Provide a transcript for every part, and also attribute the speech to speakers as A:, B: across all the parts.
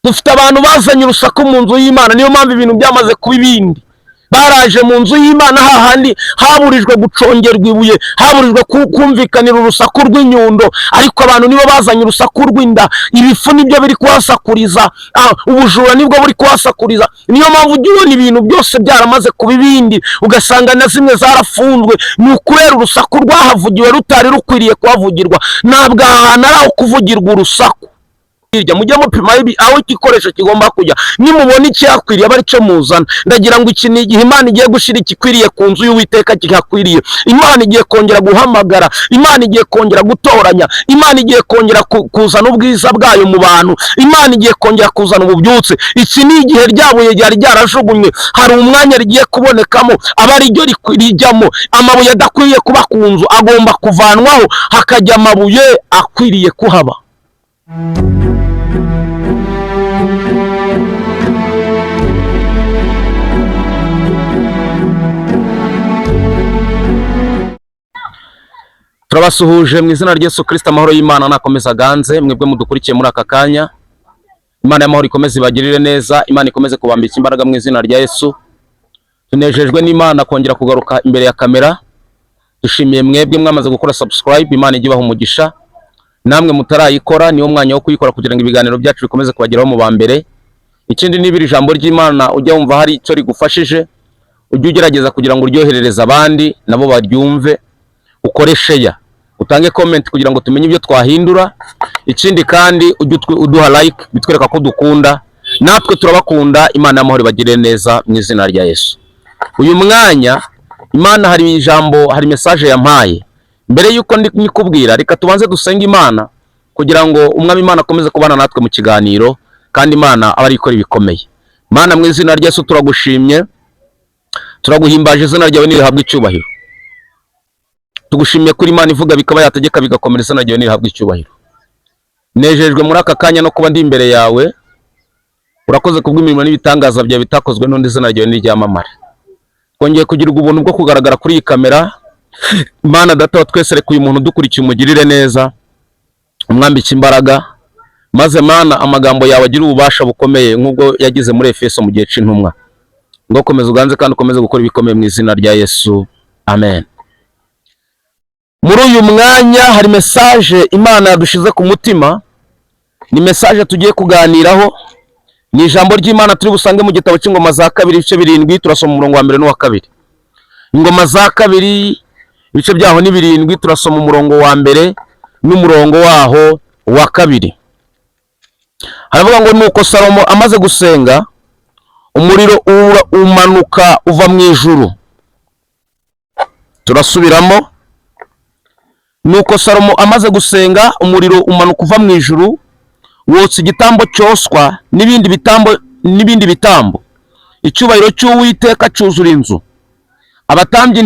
A: dufite abantu bazanye urusaku mu nzu y'Imana, niyo mpamvu ibintu byamaze kuba ibindi. Baraje mu nzu y'Imana hahandi haburijwe gucongerwa ibuye, haburijwe kumvikanira urusaku rw'inyundo, ariko abantu nibo bazanye urusaku rw'inda. Ibifu nibyo biri kuhasakuriza, ubujura nibwo buri kuhasakuriza. Niyo mpamvu ujya ubona ibintu byose byaramaze kuba ibindi, ugasanga na zimwe zarafunzwe. Ni ukubera urusaku rwahavugiwe rutari rukwiriye kuhavugirwa. Ntabwo ahantu ari aho kuvugirwa urusaku. Mujye mupima aho igikoresho kigomba kujya, nimubona icyakwiriye aba aricyo muzana. Ndagira ngo iki ni igihe Imana igiye gushira ikikwiriye ku nzu y'Uwiteka kihakwiriye. Imana igiye kongera guhamagara, Imana igiye kongera gutoranya, Imana igiye kongera kuzana ubwiza bwayo mu bantu, Imana igiye kongera kuzana ububyutse. Iki ni igihe ryabuye ryari ryarajugunywe, hari umwanya rigiye kubonekamo, aba ariryo rijyamo. Amabuye adakwiriye kuba ku nzu agomba kuvanwaho, hakajya amabuye akwiriye kuhaba. Turabasuhuje mu izina rya Yesu Kristo. Amahoro y'Imana nakomeza ganze mwebwe mudukurikiye muri aka kanya. Imana y'amahoro ikomeze ibagirire neza, Imana ikomeze kubambika imbaraga mu izina rya Yesu. Tunejejwe n'Imana kongera kugaruka imbere ya kamera. Dushimiye mwebwe mwamaze gukora subscribe, Imana igibaho umugisha. Namwe mutarayikora niwo mwanya wo kuyikora kugira ngo ibiganiro byacu bikomeze kubageraho mu bambere. Ikindi nibiri ijambo ry'Imana ujya wumva hari icyo rigufashije, ujye ugerageza kugira ngo uryoherereze abandi nabo baryumve. Ukore share, utange comment kugira ngo tumenye ibyo twahindura. Ikindi kandi ujye uduha like bitwereka ko dukunda, natwe turabakunda. Imana y'amahoro ibagirire neza mu izina rya Yesu. Uyu mwanya Imana hari ijambo, hari message yampaye. Mbere yuko nikubwira, reka tubanze dusenga Imana kugira ngo umwami Imana akomeze kubana natwe mu kiganiro, kandi Imana aba ari ikora ibikomeye. Mana mu izina rya Yesu turagushimye, turaguhimbaje, izina ryawe nirihabwe icyubahiro. Tugushimiye kuri Imana ivuga bikaba yategeka bigakomera, izina ryawe nirihabwe icyubahiro. Nejejwe muri aka kanya no kuba ndi imbere yawe. Urakoze kubw'imirimo n'ibitangaza byawe bitakozwe, n'undi izina ryawe niryamamare. Twongeye kugirirwa ubuntu bwo kugaragara kuri iyi kamera. Imana data wa twese, reka uyu muntu dukurikiye umugirire neza, umwambike imbaraga, maze Mana amagambo yawe agira ububasha bukomeye nk'ubwo yagize muri Efeso mu gihe c'intumwa. Ngo komeza uganze kandi ukomeze gukora ibikomeye mu izina rya Yesu, amen. Muri uyu mwanya hari message Imana yadushize ku mutima, ni message tugiye kuganiraho. Ni ijambo ry'Imana turi busange mu gitabo cy'Ingoma za kabiri ibice 7, turasoma umurongo wa 1 n'uwa 2. Ingoma za kabiri ibice byaho ni 7, turasoma umurongo wa 1 n'umurongo waho wa 2. Haravuga ngo nuko Salomo amaze gusenga, umuriro umanuka uva mu ijuru. Turasubiramo. Nuko Salomo amaze gusenga, umuriro umanuka uva mu ijuru, wotsa igitambo cyoswa n'ibindi bitambo. Icyubahiro cy'Uwiteka cyuzura inzu. Abatambyi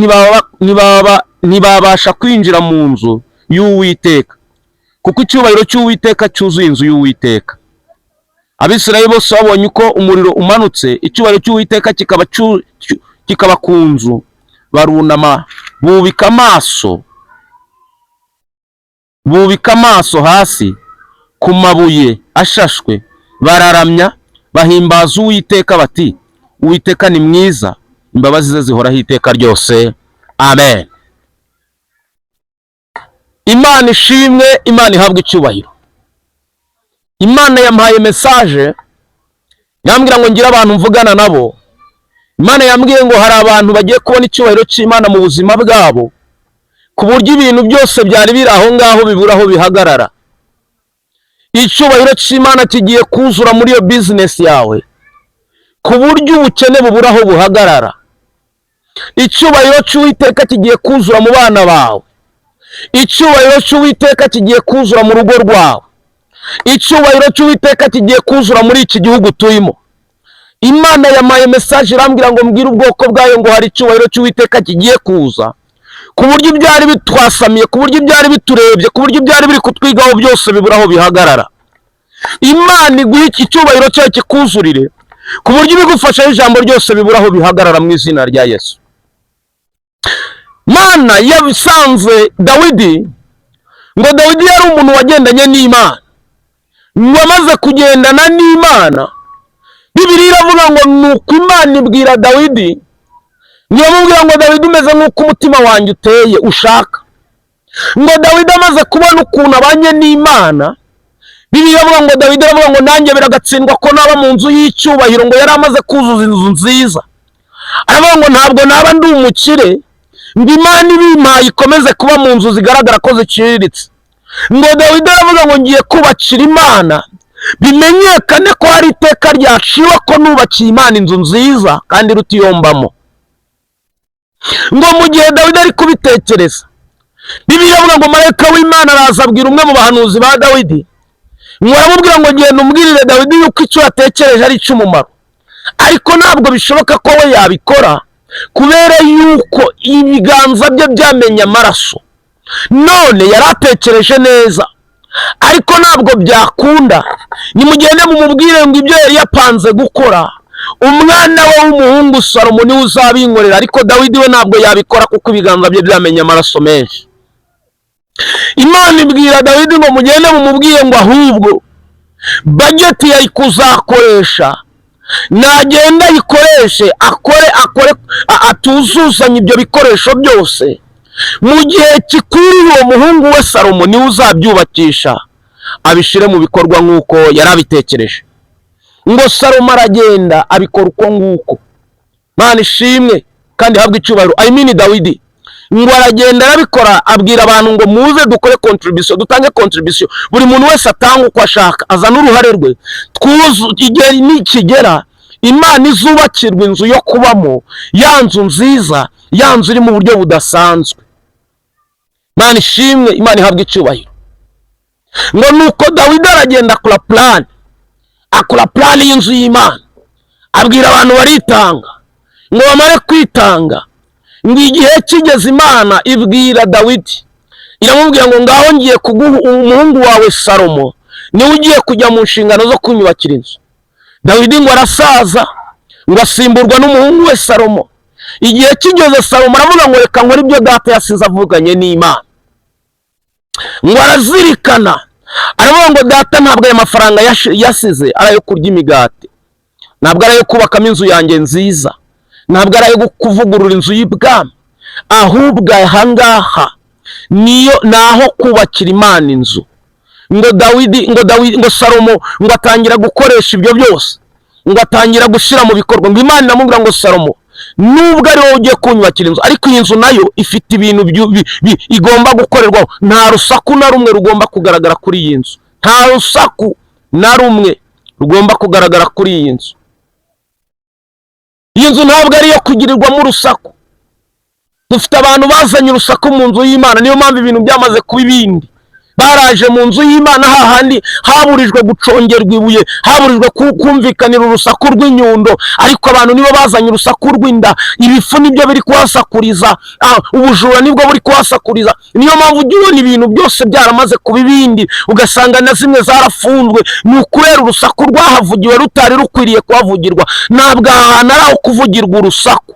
A: ntibabasha kwinjira mu nzu y'Uwiteka, kuko icyubahiro cy'Uwiteka cyuzuye inzu y'Uwiteka. Abisirayeli bose babonye uko umuriro umanutse, icyubahiro cy'Uwiteka kikaba ku nzu, barunama bubika amaso hasi ku mabuye ashashwe, bararamya bahimbaza Uwiteka bati, Uwiteka ni mwiza, imbabazi ze zihoraho iteka ryose, amen. Imana ishimwe, Imana ihabwe icyubahiro. Imana yampaye message, yambwira ngo ngira abantu mvugana nabo. Imana yambwiye ngo hari abantu bagiye kubona icyubahiro cy'Imana mu buzima bwabo, ku buryo ibintu byose byari biri aho ngaho biburaho bihagarara. Icyubahiro cy'Imana kigiye kuzura muri iyo business yawe, ku buryo ubukene buburaho buhagarara. Icyubahiro cy'Uwiteka kigiye kuzura mu bana bawe. Icyubahiro cy'Uwiteka kigiye kuzura mu rugo rwawe. Icyubahiro cy'Uwiteka kigiye kuzura muri iki gihugu turimo. Imana yamaye message irambwira ngo mbwira ubwoko bwayo ngo hari icyubahiro cy'Uwiteka kigiye kuza, ku buryo byari bitwasamiye, ku buryo byari biturebye, ku buryo byari biri kutwigaho byose biburaho bihagarara. Imana iguha icyubahiro cyayo kikuzurire, ku buryo bigufasha ijambo ryose biburaho bihagarara mu izina rya Yesu. Mana yabisanze Dawidi, ngo Dawidi yari umuntu wagendanye n'Imana. ngo amaze kugendana n'Imana, Bibiliya iravuga ngo nuko Imana ibwira Dawidi, ntiyamubwira ngo Dawidi umeze nk'uko umutima wanjye uteye ushaka. Ngo Dawidi amaze kubona ukuntu abanye n'Imana, Bibiliya iravuga ngo Dawidi aravuga ngo nanjye biragatsindwa ko naba mu nzu y'icyubahiro, ngo yari amaze kuzuza inzu nziza. Aravuga ngo ntabwo naba ndi umukire, ngo Imana ibimpaye ikomeze kuba mu nzu zigaragara ko ziciriritse. Ngo Dawidi aravuga ngo ngiye kubakira Imana, bimenyekane ko hari iteka ryaciwe ko nubakiye Imana inzu nziza kandi iruta iyo mbamo. Ngo mu gihe Dawidi ari kubitekereza, Bibiliya iravuga ngo marayika w'Imana araza abwira umwe mu bahanuzi ba Dawidi, ngo aramubwira ngo genda umbwirire Dawidi yuko icyo yatekereje ari icy'umumaro, ariko ntabwo bishoboka ko we yabikora kubera yuko ibiganza bye byamenye amaraso. None yari atekereje neza, ariko ntabwo byakunda. Nimugende mumubwire ngo ibyo yari yapanze gukora, umwana we w'umuhungu Salomo niwe uzabinkorera, ariko Dawidi we ntabwo yabikora kuko ibiganza bye byamenye amaraso menshi. Imana ibwira Dawidi ngo mugende mumubwire ngo ahubwo budget yari kuzakoresha nagenda ayikoreshe, akore atuzuzanye ibyo bikoresho byose, mu gihe kikwiriye uwo muhungu we Salomo niwe uzabyubakisha, abishire mu bikorwa nk'uko yari abitekereje. Ngo Salomo aragenda abikora uko nguko. Mana ishimwe kandi habwe icyubahiro. Dawidi ngo aragenda arabikora, abwira abantu ngo muze dukore contribution, dutange contribution, buri muntu wese atanga uko ashaka, azana uruhare rwe, igihe nikigera Imana izubakirwa inzu yo kubamo, ya nzu nziza, ya nzu iri mu buryo budasanzwe. Mana ishimwe, Imana ihabwe icyubahiro. Ngo nuko Dawidi aragenda akora plan y'inzu y'Imana, abwira abantu baritanga, ngo bamare kwitanga, ngo igihe kigeze Imana ibwira Dawidi, iramubwira ngo ngaho ngiye kuguha umuhungu wawe Salomo, niwe ugiye kujya mu nshingano zo kunyubakira inzu. Dawidi ngo arasaza, ngo asimburwa n'umuhungu we Salomo. Igihe kigeze Salomo aravuga ngo reka nkore ibyo data yasize avuganye n'Imana. Ngo arazirikana, aravuga ngo data ntabwo aya mafaranga yasize ari ayo kurya imigati, ntabwo ari ayo kubakamo inzu yanjye nziza, ntabwo ari ayo kuvugurura inzu y'ibwami, ahubwo ahangaha naho kubakira Imana inzu. Ngo Salomo ngo atangira gukoresha ibyo byose, ngo atangira gushyira mu bikorwa. Ngo Imana iramubwira ngo Salomo, nubwo ari wowe ugiye kunyubakira inzu, ariko iyi nzu nayo ifite ibintu igomba gukorerwaho. Nta rusaku na rumwe rugomba kugaragara kuri iyi nzu, nta rusaku na rumwe rugomba kugaragara kuri iyi nzu. Iyi nzu ntabwo ari iyo kugirirwamo urusaku. Dufite abantu bazanye urusaku mu nzu y'Imana, niyo mpamvu ibintu byamaze kuba ibindi. Baraje mu nzu y'Imana hahandi haburijwe gucongerwa ibuye, haburijwe kumvikanira urusaku rw'inyundo, ariko abantu nibo bazanye urusaku rw'inda, ibifu nibyo biri kuhasakuriza, ubujura nibwo buri kuhasakuriza. Niyo mpamvu ujya ubona ibintu byose byaramaze kuba ibindi, ugasanga na zimwe zarafunzwe. Ni ukubera urusaku rwahavugiwe rutari rukwiriye kuhavugirwa. Ntabwo ahantu ari aho kuvugirwa urusaku.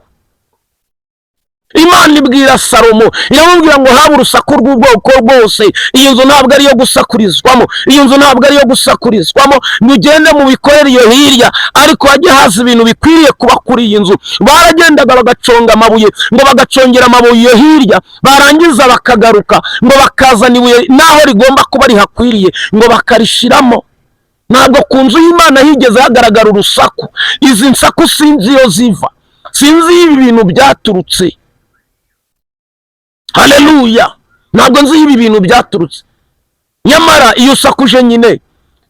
A: Imana ibwira Salomo, iramubwira ngo haba urusaku rw'ubwoko bwose, iyi nzu ntabwo ari iyo gusakurizwamo, iyi nzu ntabwo ari iyo gusakurizwamo, mugende mu bikorere iyo hirya, ariko hajye haza ibintu bikwiriye kuba kuri iyi nzu. Baragendaga bagaconga amabuye, ngo bagacongera amabuye iyo hirya, barangiza bakagaruka ngo bakazana ibuye naho rigomba kuba rihakwiriye, ngo bakarishiramo. Ntabwo ku nzu y'Imana higeze hagaragara urusaku. Izi nsaku sinzi iyo ziva, sinzi ibi bintu byaturutse. Haleluya, ntabwo nzi ibi bintu byaturutse. Nyamara iyo usakuje nyine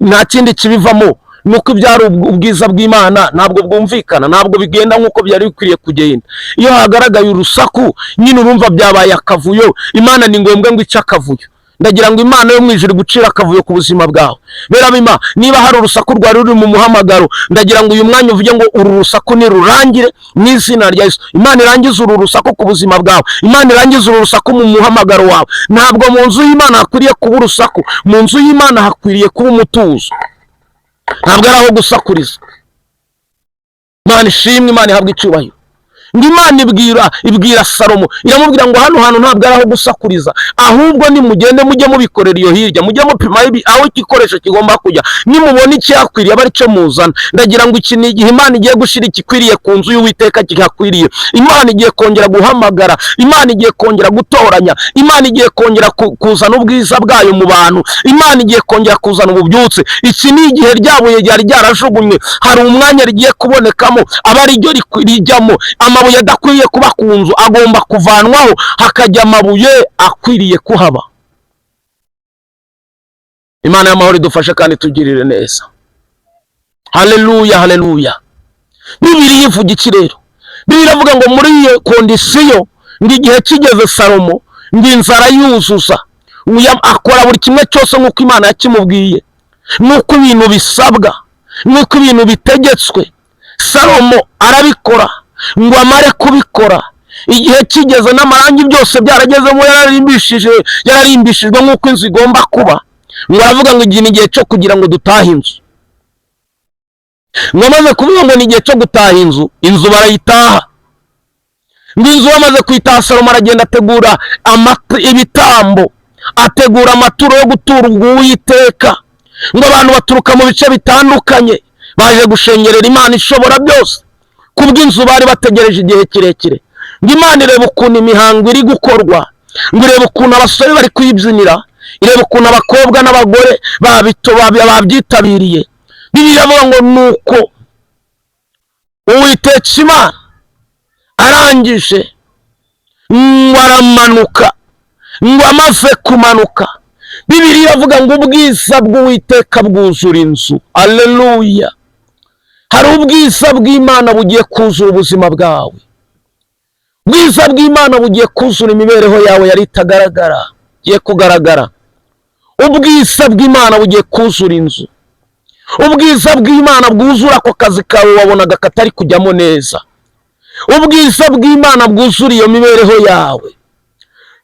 A: nta kindi kibivamo, nuko ibyari ubwiza bw'Imana ntabwo bwumvikana, ntabwo bigenda nk'uko byari bikwiriye kugenda. Iyo hagaragaye urusaku nyine urumva byabaye akavuyo. Imana ni ngombwa ngo ice akavuyo. Ndagira ngo Imana yo mu ijuru gucira akavuyo ku buzima bwawe. Berabima, niba hari urusaku rwari ruri mu muhamagaro, ndagira ngo uyu mwanya uvuge ngo uru rusaku nirurangire mu izina rya Yesu. Imana irangize uru rusaku ku buzima bwawe, Imana irangize uru rusaku mu muhamagaro wawe. Ntabwo mu nzu y'Imana hakwiriye kuba urusaku, mu nzu y'Imana hakwiriye kuba umutuzo, ntabwo ari aho gusakuriza. Imana ishimwe, Imana ihabwe icyubahiro. ngo Imana ibwira Salomo, iramubwira ngo hano hantu ntabwo ari aho gusakuriza, ahubwo nimugende mujye mubikorera iyo hirya, mujye mupima aho igikoresho kigomba kujya, nimubona icyakwiriye aba aricyo muzana. Ndagira ngo iki ni igihe Imana igiye gushira ikikwiriye ku nzu y'Uwiteka kihakwiriye. Imana igiye kongera guhamagara, Imana igiye kongera gutoranya, Imana igiye kongera kuzana ubwiza bwayo mu bantu, Imana igiye kongera kuzana ububyutse. Iki ni igihe ryabuye ryari ryarajugunywe, hari umwanya rigiye kubonekamo, aba ariryo rijyamo. Amabuye adakwiriye kuba ku nzu agomba kuvanwaho, hakajya amabuye akwiriye kuhaba. Imana y'amahoro idufashe kandi tugirire neza. Haleluya, haleluya. Bibiliya ivuga iki rero? Bibiliya iravuga ngo muri iyo kondisiyo ngo igihe kigeze Salomo ngo inzara yuzuza, akora buri kimwe cyose nk'uko Imana yakimubwiye, nk'uko ibintu bisabwa, nk'uko ibintu bitegetswe. Salomo arabikora, ngo amare kubikora igihe kigeze n'amarangi byose byaragezemo, yararimbishijwe nk'uko inzu igomba kuba. Ngo aravuga ngo igihe ni igihe cyo kugira ngo dutahe inzu. Ngo amaze kuvuga ngo ni igihe cyo gutaha inzu, inzu barayitaha. Ngo inzu bamaze kuyitaha, Salomo aragenda ategura ibitambo, ategura amaturo yo gutura Uwiteka. Ngo abantu baturuka mu bice bitandukanye baje gushengerera Imana ishobora byose, kubw'inzu bari bategereje igihe kirekire. Ngo Imana ireba ukuntu imihango iri gukorwa, ngo ireba ukuntu abasore bari kuyibyinira, ireba ukuntu abakobwa n'abagore babyitabiriye. Bibiliya iravuga ngo nuko Uwiteka Imana arangije ngo aramanuka, ngo amaze kumanuka, Bibiliya iravuga ngo ubwiza bw'Uwiteka bwuzura inzu. Haleluya. Hari ubwiza bw'Imana bugiye kuzura ubuzima bwawe, ubwiza bw'Imana bugiye kuzura imibereho yawe yari itagaragara, giye kugaragara. Ubwiza bw'Imana bugiye kuzura inzu, ubwiza bw'Imana bwuzura ako kazi kawe wabonaga katari kujyamo neza, ubwiza bw'Imana bwuzura iyo mibereho yawe.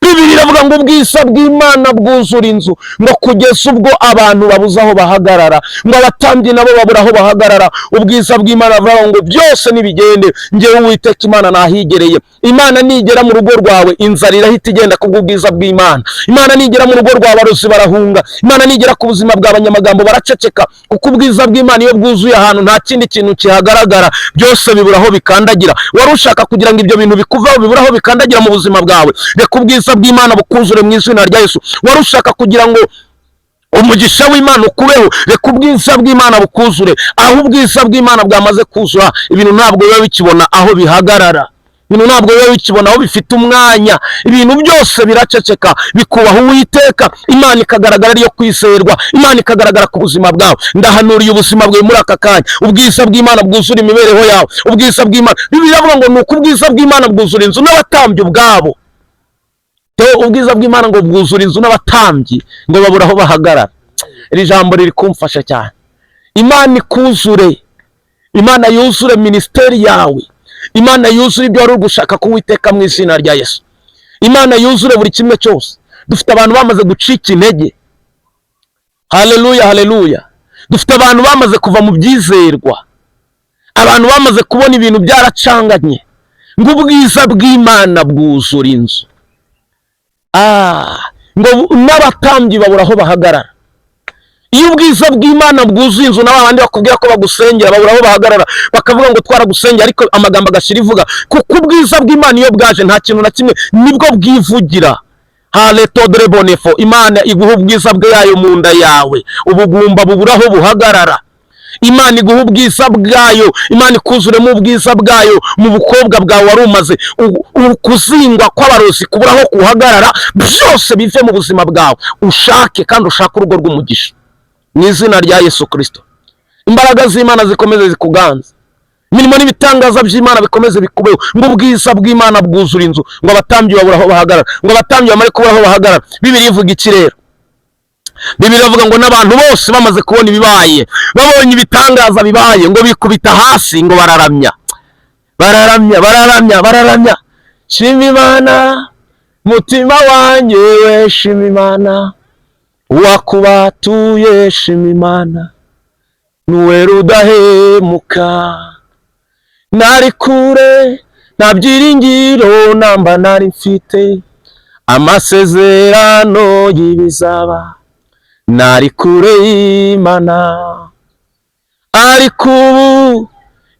A: Bibiliya iravuga ngo ubwiza bw'Imana bwuzura inzu, ngo kugeza ubwo abantu babuze aho bahagarara, ngo abatambyi nabo babura aho bahagarara. Ubwiza bw'Imana buravuga ngo byose nibigende, njyewe Uwiteka Imana nahigereye. Imana nigera mu rugo rwawe, inzara irahita igenda kubw'ubwiza bw'Imana. Imana nigera mu rugo rwawe, abarozi barahunga. Imana nigera ku buzima bw'abanyamagambo baraceceka, kuko ubwiza bw'Imana iyo bwuzuye ahantu nta kindi kintu kihagaragara, byose bibura aho bikandagira. Wari ushaka kugira ngo ibyo bintu bikuvaho bibura aho bikandagira mu buzima bwawe, reka ubwiza bw'Imana bukuzure mu izina rya Yesu. Wari ushaka kugira ngo umugisha w'Imana ukubeho, reka ubwiza bw'Imana bukuzure. Aho ubwiza bw'Imana bwamaze kuzura, ibintu ntabwo biba bikibona aho bihagarara, ibintu ntabwo biba bikibona aho bifite umwanya, ibintu byose biraceceka, bikubaha Uwiteka. Imana ikagaragara ariyo kwizerwa, Imana ikagaragara ku buzima bwawe. Ndahanuriye ubuzima bwawe muri aka kanya, ubwiza bw'Imana bwuzura imibereho yawe, ubwiza bw'Imana. Bibiliya iravuga ngo nuko ubwiza bw'Imana bwuzura inzu n'abatambyi ubwabo. Ubwiza bw'Imana ngo bwuzura inzu n'abatambyi ngo babura aho bahagarara. Iri jambo riri kumfasha cyane. Imana ikuzure, Imana yuzure ministeri yawe, Imana yuzure ibyo wari gushaka ku Uwiteka mu izina rya Yesu. Imana yuzure buri kimwe cyose. Dufite abantu bamaze gucika intege. Haleluya, haleluya. Dufite abantu bamaze kuva mu byizerwa, abantu bamaze kubona ibintu byaracanganye. Ngo ubwiza bw'Imana bwuzura inzu. Ngo n'abatambyi babura aho bahagarara. Iyo ubwiza bw'Imana bwuzuye inzu, n'abandi bakubwira ko bagusengera babura aho bahagarara, bakavuga ngo twaragusengera, ariko amagambo agashira ivuga, kuko ubwiza bw'Imana iyo bwaje nta kintu na kimwe nibwo bwivugira. Haletodre bonefo. Imana iguha ubwiza bwayo mu nda yawe, ubugumba bubura aho buhagarara. Imana iguha ubwiza bwayo, Imana ikuzuremo ubwiza bwayo mu bukobwa bwawe wari umaze kuzingwa kw'abarozi kubura aho kuhagarara, byose bive mu buzima bwawe, ushake kandi ushake urugo rw'umugisha mu izina rya Yesu Kristo. Imbaraga z'Imana zikomeze zikuganze, imirimo n'ibitangaza by'Imana bikomeze bikubeho. Ngo ubwiza bw'Imana bwuzura inzu, ngo abatambyi babura aho bahagarara, ngo abatambyi bamare kubura aho bahagarara. Bibiliya ivuga iki rero? Bibiliya ivuga ngo n'abantu bose bamaze kubona ibibaye, babonye ibitangaza bibaye, ngo bikubita hasi, ngo bararamya, bararamya, bararamya, bararamya. Shima Imana mutima wanjye we, shima Imana uwakubatuye, shima Imana n'uwera udahemuka. Nari kure nta byiringiro namba nari mfite, amasezerano y'ibizaba nari kure y'Imana, ariko ubu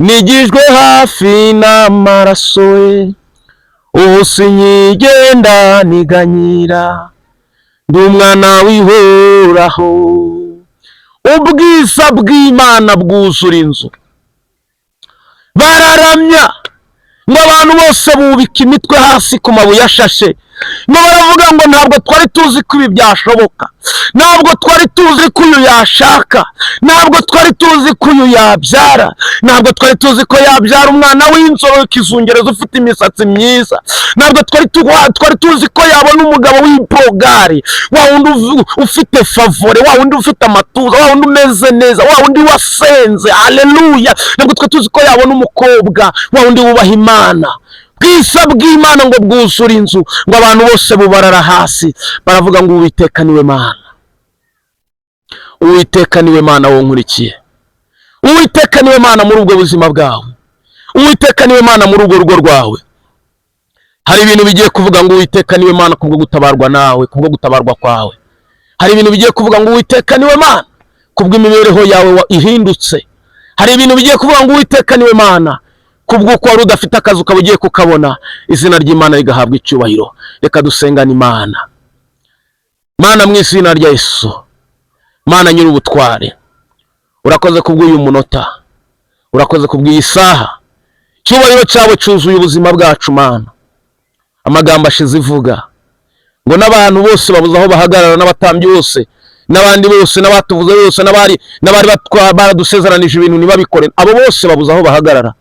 A: nigijwe hafi n'amaraso ye, ubu sinkigenda niganyira, ndi umwana w'ihoraho. Ubwiza bw'Imana bwuzura inzu, bararamya ngo abantu bose bubika imitwe hasi ku mabuye ashashe, ngo baravuga ngo ntabwo twari tuzi ko ibi byashoboka, ntabwo twari tuzi ko uyu yashaka, ntabwo twari tuzi ko uyu yabyara, ntabwo twari tuzi ko yabyara umwana w'inzobe kizungereza ufite imisatsi myiza, ntabwo twari tuzi ko yabona umugabo w'ipogari, wa wundi ufite favore, wa wundi ufite amatuza, wa wundi umeze neza, wa wundi wasenze. Haleluya! Ntabwo twari tuzi ko yabona umukobwa, wa wundi wubaha Imana. Bwiza bw'Imana ngo bwuzura inzu, ngo abantu bose bubarara hasi, baravuga ngo Uwiteka niwe Mana. Uwiteka niwe Mana wo nkurikiye, Uwiteka niwe Mana muri ubwo buzima bwawe, Uwiteka niwe Mana muri urwo rugo rwawe. Hari ibintu bigiye kuvuga ngo Uwiteka niwe Mana kubwo gutabarwa nawe, kubwo gutabarwa kwawe. Hari ibintu bigiye kuvuga ngo Uwiteka niwe Mana kubwo imibereho yawe ihindutse. Hari ibintu bigiye kuvuga ngo Uwiteka niwe Mana kubwo ko wari udafite akazi ukaba ugiye kukabona, izina ry'Imana rigahabwa icyubahiro. Reka dusengane Imana. Mana mu izina rya Yesu, Mana nyiri ubutware, urakoze kubw'uyu munota, urakoze kubw'iyi saha, icyubahiro cyawe cyuzuye ubuzima bwacu Mana. Amagambo ashize ivuga ngo n'abantu bose babuze aho bahagarara, n'abatambyi bose n'abandi bose n'abatuvuze bose n'abari baradusezeranije ibintu ntibabikore, abo bose babuze aho bahagarara,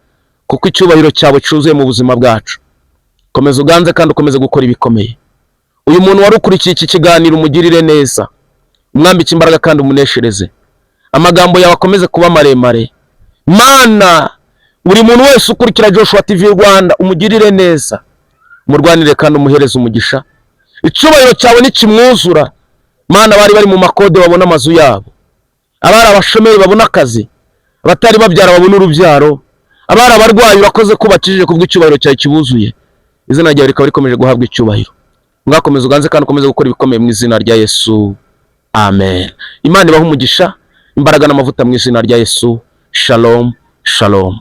A: kuko icyubahiro cyawe cyuzuye mu buzima bwacu. Komeza uganze kandi ukomeze gukora ibikomeye. Uyu muntu wari ukurikiye iki kiganiro umugirire neza, umwambike imbaraga kandi umuneshereze, amagambo yawe akomeze kuba maremare. Mana, buri muntu wese ukurikira Joshua TV Rwanda umugirire neza, umurwanire kandi umuhereze umugisha. Icyubahiro cyawe nikimwuzura Mana, bari mu makode babona amazu yabo, abari abashomeri babona akazi, abatari babyara babona urubyaro, abari abarwayi urakoze kubakijije kubw'icyubahiro cyawe kibuzuye. Izina ryawe rikaba rikomeje guhabwa icyubahiro. Mwakomeze uganze kandi ukomeze gukora ibikomeye mu izina rya Yesu. Amen. Imana ibahe umugisha, imbaraga n'amavuta mu izina rya Yesu. Shalom, shalom.